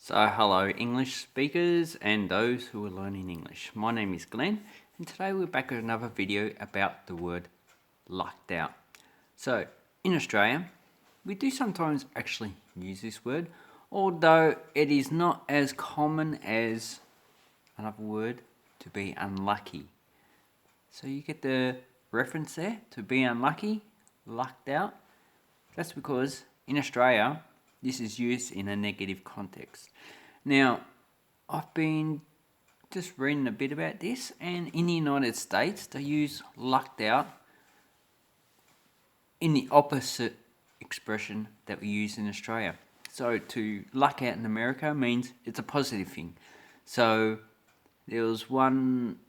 So hello English speakers and those who are learning English. My name is Glenn and today we're back with another video about the word lucked out. So in Australia, we do sometimes actually use this word, although it is not as common as another word to be unlucky. So you get the reference there, to be unlucky, lucked out. That's because in Australia, this is used in a negative context. Now, I've been just reading a bit about this, and in the United States, they use lucked out in the opposite expression that we use in Australia. So to luck out in America means it's a positive thing. So there was one,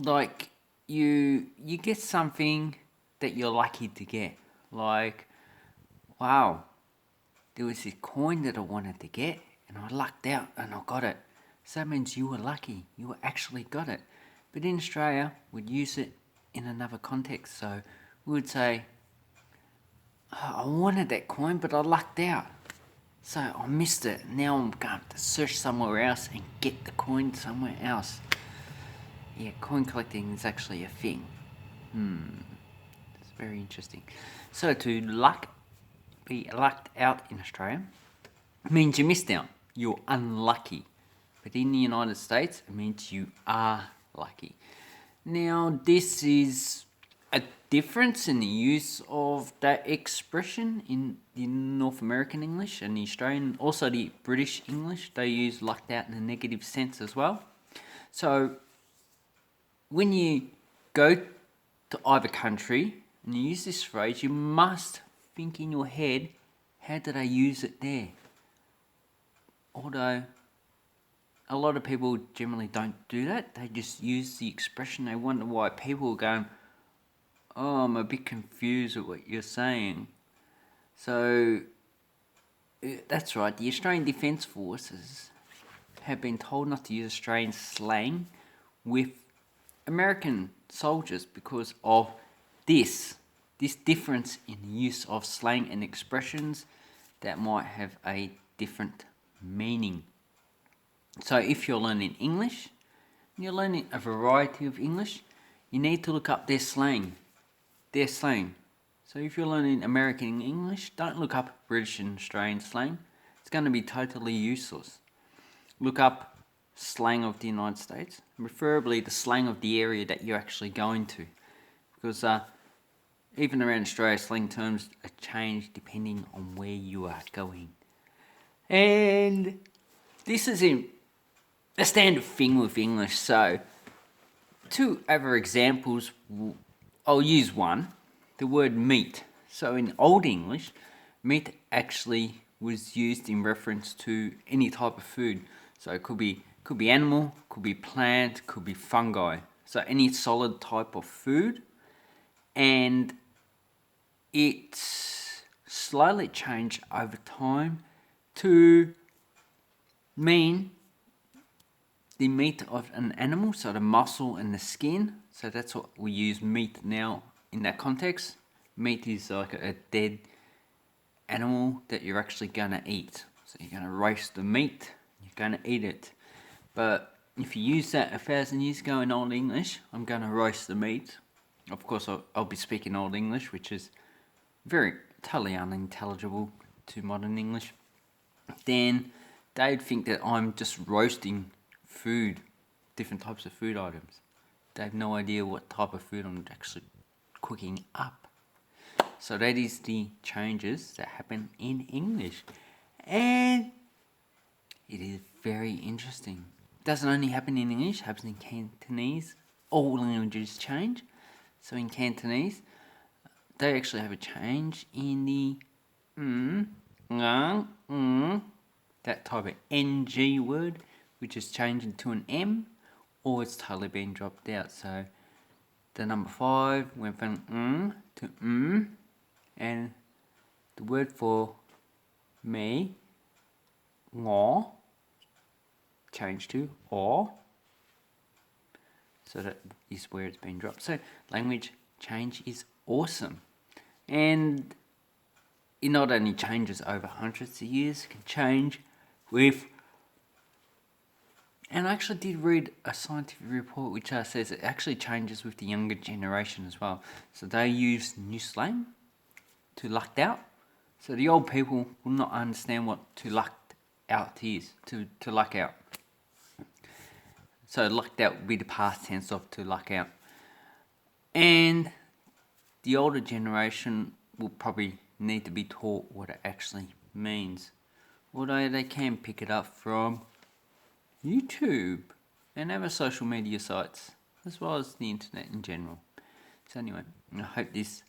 like you get something that you're lucky to get. Like, wow, there was this coin that I wanted to get and I lucked out and I got it. So that means you were lucky, you actually got it. But in Australia, we'd use it in another context. So we would say, oh, I wanted that coin, but I lucked out. So I missed it. Now I'm going to search somewhere else and get the coin somewhere else. Yeah, coin collecting is actually a thing. It's very interesting. So to be lucked out in Australia means you missed out. You're unlucky. But in the United States, it means you are lucky. Now, this is a difference in the use of that expression in the North American English and the Australian, also the British English. They use lucked out in a negative sense as well. So when you go to either country and you use this phrase, you must think in your head, how did I use it there? Although a lot of people generally don't do that. They just use the expression. They wonder why people are going, oh, I'm a bit confused with what you're saying. So that's right. The Australian Defence Forces have been told not to use Australian slang with American soldiers because of this difference in the use of slang and expressions that might have a different meaning. So if you're learning English, and you're learning a variety of English, you need to look up their slang. So if you're learning American English, don't look up British and Australian slang. It's going to be totally useless. Look up slang of the United States, preferably the slang of the area that you're actually going to. Because even around Australia, slang terms are changed depending on where you are going. And this is a standard thing with English. So, two other examples, I'll use one, the word meat. So in Old English, meat actually was used in reference to any type of food. So it could be animal, could be plant, could be fungi. So any solid type of food. And it slowly changed over time to mean the meat of an animal, so the muscle and the skin. So that's what we use meat now in that context. Meat is like a dead animal that you're actually going to eat. So you're going to roast the meat, you're going to eat it. But if you use that 1,000 years ago in Old English, I'm going to roast the meat. Of course, I'll be speaking Old English, which is totally unintelligible to modern English. Then they'd think that I'm just roasting food, different types of food items. They have no idea what type of food I'm actually cooking up. So that is the changes that happen in English. And it is very interesting. It doesn't only happen in English, it happens in Cantonese. All languages change. So in Cantonese, they actually have a change in the that type of NG word, which is changed into an M, or it's totally been dropped out. So the number 5 went from to and the word for me, ngõ, changed to or. So that is where it's been dropped. So language change is awesome. And it not only changes over hundreds of years, it can change with. And I actually did read a scientific report which says it actually changes with the younger generation as well. So they use new slang to lucked out. So the old people will not understand what to lucked out is, to luck out. So lucked out would be the past tense of to luck out. And the older generation will probably need to be taught what it actually means. Although they can pick it up from YouTube and other social media sites, as well as the internet in general. So anyway, I hope this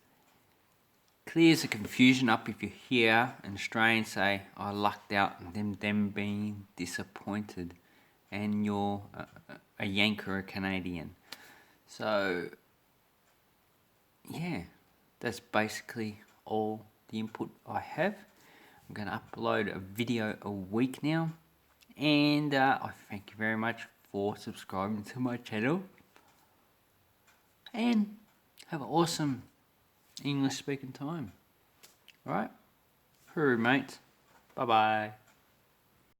clears the confusion up if you hear an Australian say, I lucked out, and them being disappointed, and you're a Yank or a Canadian. So, yeah, that's basically all the input I have. I'm going to upload a video a week now, and I thank you very much for subscribing to my channel, and have an awesome English speaking time. Alright? Hooroo, mates. Bye bye.